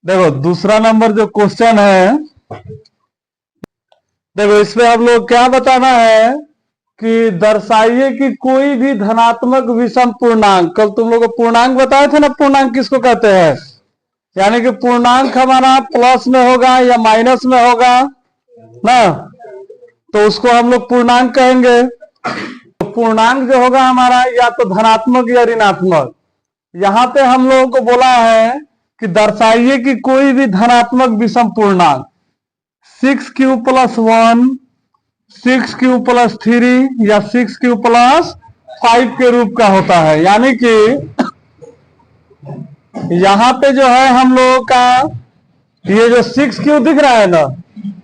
देखो दूसरा नंबर जो क्वेश्चन है, देखो इसमें हम लोग क्या बताना है कि दर्शाइए कि कोई भी धनात्मक विषम पूर्णांक। कल तुम लोग को पूर्णांक बताए थे ना, पूर्णांक किसको कहते हैं, यानी कि पूर्णांक हमारा प्लस में होगा या माइनस में होगा ना, तो उसको हम लोग पूर्णांक कहेंगे। तो पूर्णांक जो होगा हमारा या तो धनात्मक या ऋणात्मक। यहां पे हम लोगों को बोला है कि दर्शाइए कि कोई भी धनात्मक विषम पूर्णांक 6q+1, 6q+3 या 6q+5 के रूप का होता है। यानी कि यहां पे जो है हम लोगों का ये जो 6q दिख रहा है ना,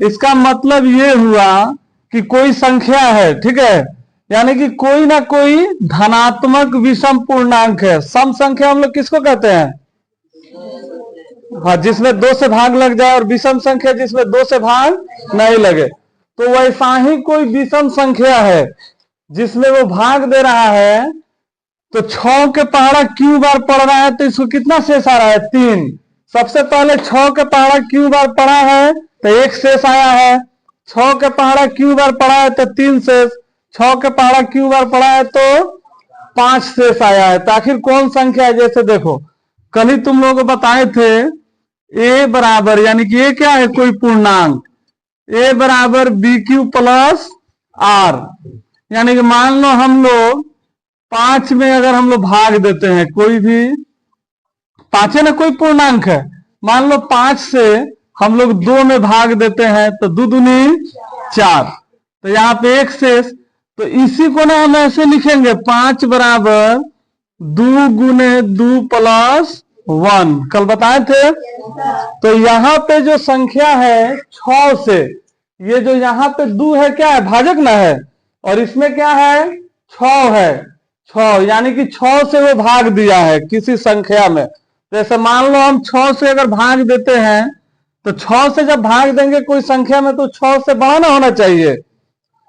इसका मतलब ये हुआ कि कोई संख्या है, ठीक है, यानी कि कोई ना कोई धनात्मक विषम पूर्णांक है। सम संख्या हम लोग किसको कहते हैं, हाँ, जिसमें 2 से भाग लग जाए, और विषम संख्या जिसमें 2 से भाग नहीं लगे। तो वैसा ही कोई विषम संख्या है जिसमें वो भाग दे रहा है, तो 6 के पहाड़ा क्यू बार पड़ रहा है, तो इसको कितना शेष आ रहा है, 3। सबसे पहले 6 के पहाड़ा क्यू बार पड़ा है तो 1 शेष आया है, 6 के पहाड़ा क्यू बार पड़ा है तो 3 शेष, 6 के पहाड़ा क्यू बार पड़ा है तो 5 शेष आया है। तो आखिर कौन संख्या है, जैसे देखो कल ही तुम लोगों को बताए थे a बराबर, यानी कि ये क्या है, कोई पूर्णांक, a बराबर BQ+R। यानी कि मान लो हम लोग 5 में अगर हम लोग भाग देते हैं, कोई भी 5 है ना, कोई पूर्णांक है, मान लो 5 से हम लोग 2 में भाग देते हैं तो 2 दूनी 4, तो यहाँ पे 1 शेष। तो इसी को ना हम ऐसे लिखेंगे 5 बराबर 2 गुने 2+1, कल बताए थे। तो यहाँ पे जो संख्या है 6 से, ये जो यहाँ पे 2 है क्या है, भाजक ना है, और इसमें क्या है 6 है, 6 यानी कि 6 से वो भाग दिया है किसी संख्या में। जैसे मान लो हम 6 से अगर भाग देते हैं, तो 6 से जब भाग देंगे कोई संख्या में तो 6 से बड़ा ना होना चाहिए।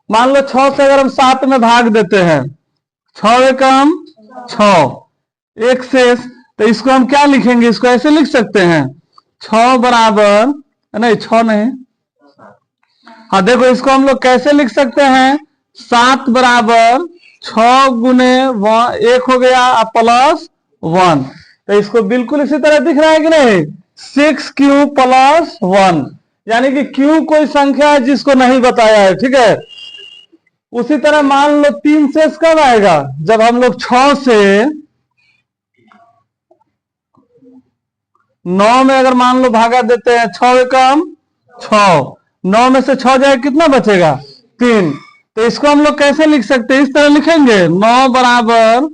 मान लो 6 से अगर हम 7 में भाग देते हैं, 6 एकम 6, 1 शेष, तो इसको हम क्या लिखेंगे, इसको ऐसे लिख सकते हैं 6 बराबर, नहीं 6 नहीं, हाँ देखो इसको हम लोग कैसे लिख सकते हैं, 7 बराबर 6 गुने 1 हो गया +1। तो इसको बिल्कुल इसी तरह दिख रहा है कि नहीं, 6q+1, यानी कि q कोई संख्या है जिसको नहीं बताया है, ठीक है। उसी तरह मान लो 3 शेष कब आएगा, जब हम लोग 6 से 9 में अगर मान लो भागा देते हैं, 6 एकम 6, 9 में से 6 जाए कितना बचेगा, 3। तो इसको हम लोग कैसे लिख सकते हैं, इस तरह लिखेंगे 9 बराबर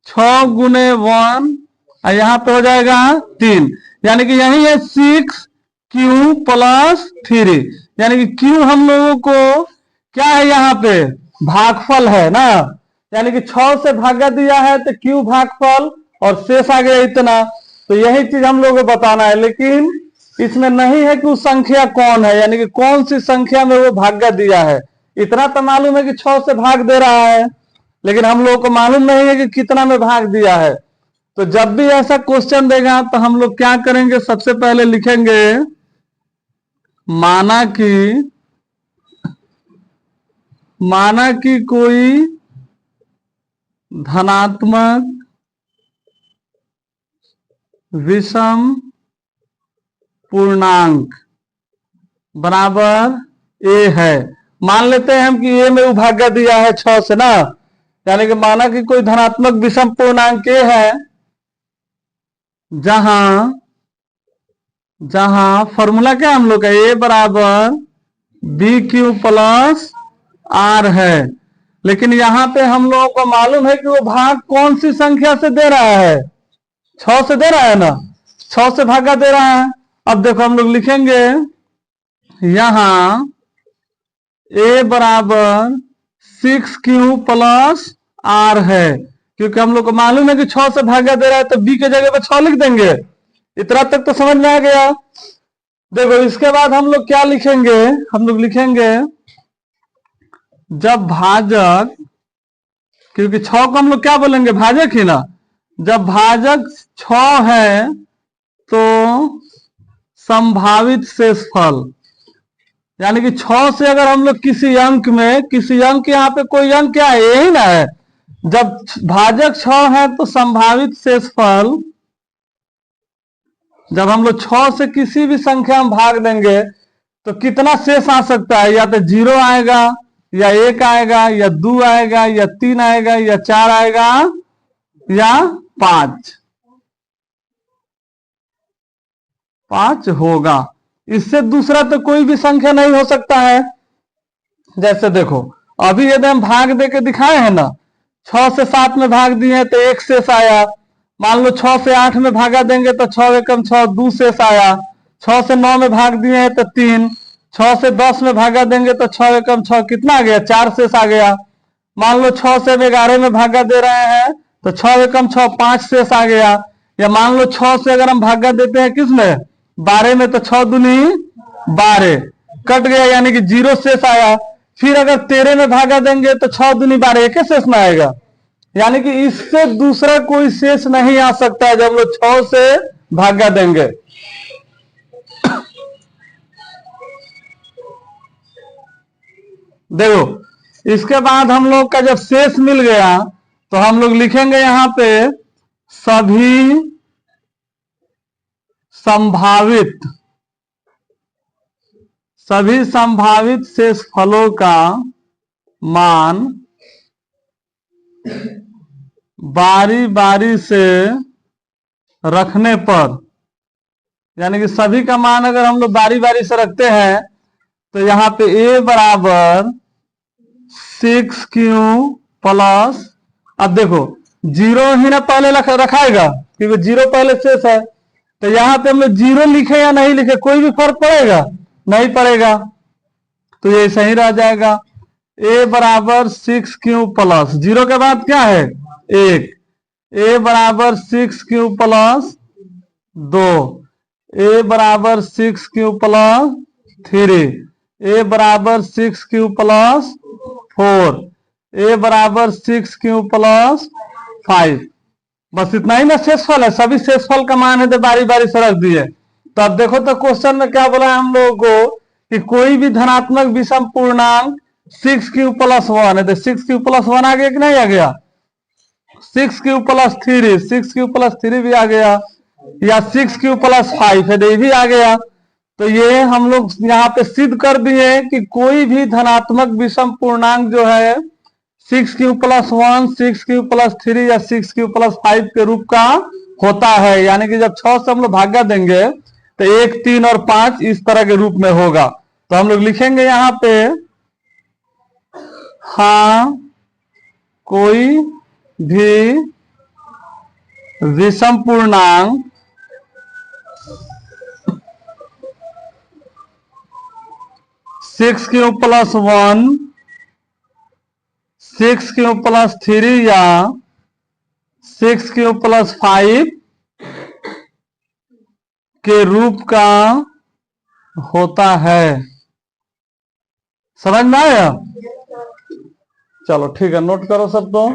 6 गुने 1, और यहां पे हो जाएगा 3, यानी कि यही है 6q+3, यानी कि q हम लोगों को क्या है, यहाँ पे भागफल है ना, यानी कि 6 से भागा दिया है तो q भागफल, और शेष आ गया इतना। तो यही चीज हम लोगों को बताना है, लेकिन इसमें नहीं है कि उस संख्या कौन है, यानी कि कौन सी संख्या में वो भागा दिया है। इतना तो मालूम है कि 6 से भाग दे रहा है, लेकिन हम लोगों को मालूम नहीं है कि कितना में भाग दिया है। तो जब भी ऐसा क्वेश्चन देगा तो हम लोग क्या करेंगे, सबसे पहले लिखेंगे माना कि कोई धनात्मक विषम पूर्णांक बराबर a है। मान लेते हैं हम कि a में भागा दिया है 6 से ना, यानी कि माना कि कोई धनात्मक विषम पूर्णांक a है, जहां फॉर्मूला क्या हम लोग का, a बराबर BQ+R है। लेकिन यहां पे हम लोगों को मालूम है कि वो भाग कौन सी संख्या से दे रहा है, 6 से दे रहा है ना, 6 से भागा दे रहा है। अब देखो हम लोग लिखेंगे यहां a बराबर 6q+R है, क्योंकि हम लोग को मालूम है कि 6 से भागा दे रहा है, तो b के जगह पे 6 लिख देंगे। इतना तक तो समझ में आ गया। देखो इसके बाद हम लोग क्या लिखेंगे, हम लोग लिखेंगे जब भाजक, क्योंकि 6 को हम लोग क्या बोलेंगे, भाजक ही ना, जब भाजक 6 है तो संभावित शेषफल, यानी कि 6 से अगर हम लोग किसी अंक में, किसी अंक यहाँ पे कोई अंक क्या है, यही ना है, जब भाजक 6 है तो संभावित शेषफल, जब हम लोग 6 से किसी भी संख्या में भाग देंगे तो कितना शेष आ सकता है, या तो 0 आएगा, या 1 आएगा, या 2 आएगा, या 3 आएगा, या 4 आएगा, या 5 होगा। इससे दूसरा तो कोई भी संख्या नहीं हो सकता है। जैसे देखो अभी यदि हम भाग दे के दिखाए हैं ना, 6 से 7 में भाग दिए तो 1 शेष आया। मान लो 6 से 8 में भागा देंगे तो 6 एकम 6, 2 शेष आया। 6 से 9 में भाग दिए हैं तो 3। 6 से 10 में भागा देंगे तो 6 एकम 6 कितना आ गया, 4 शेष आ गया। मान लो 6 से 11 में भागा दे रहे हैं तो 6 एकम 6, 5 शेष आ गया। या मान लो 6 से अगर हम भागा देते हैं किसमें, 12 में, तो 6 दूनी 12 कट गया, यानी कि 0 शेष आया। फिर अगर 13 में भागा देंगे तो 6 दूनी 12, एक शेष में आएगा, यानी कि इससे दूसरा कोई शेष नहीं आ सकता है जब लोग 6 से भागा देंगे। देखो इसके बाद हम लोग का जब शेष मिल गया तो हम लोग लिखेंगे यहां पे सभी संभावित शेषफलों का मान बारी बारी से रखने पर, यानी कि सभी का मान अगर हम लोग बारी बारी से रखते हैं तो यहाँ पे a बराबर 6q प्लस, अब देखो 0 ही ना पहले रखाएगा क्योंकि 0 पहले शेष है, तो यहाँ पे हम लोग 0 लिखे या नहीं लिखे कोई भी फर्क पड़ेगा, नहीं पड़ेगा, तो ये सही रह जाएगा। a बराबर 6q प्लस, 0 के बाद क्या है 1, a बराबर 6q प्लस 2, a बराबर 6q प्लस 3, a बराबर 6q प्लस 4, a बराबर 6q प्लस 5। बस इतना ही ना शेषफल है, सभी शेषफल का मान है तो बारी बारी से रख दिए। तो अब देखो तो क्वेश्चन में क्या बोला है हम लोगों को कि कोई भी धनात्मक विषम पूर्णांक 6q प्लस 1 है, तो 6q प्लस 1 आ गया कि नहीं आ गया, 6q प्लस 3, 6q प्लस 3 भी आ गया, या 6q प्लस 5 है तो ये भी आ गया। तो ये हम लोग यहाँ पे सिद्ध कर दिए कि कोई भी धनात्मक विषम पूर्णांक जो है 6q प्लस 1, 6q प्लस 3 या 6q प्लस 5 के रूप का होता है, यानी कि जब 6 से हम लोग भागा देंगे तो 1, 3 और 5 इस तरह के रूप में होगा। तो हम लोग लिखेंगे यहाँ पे हाँ कोई भी विषम पूर्णांक 6q प्लस 1, 6q प्लस 3 या 6q प्लस 5 के रूप का होता है। समझ में आया? चलो ठीक है, नोट करो सब तो।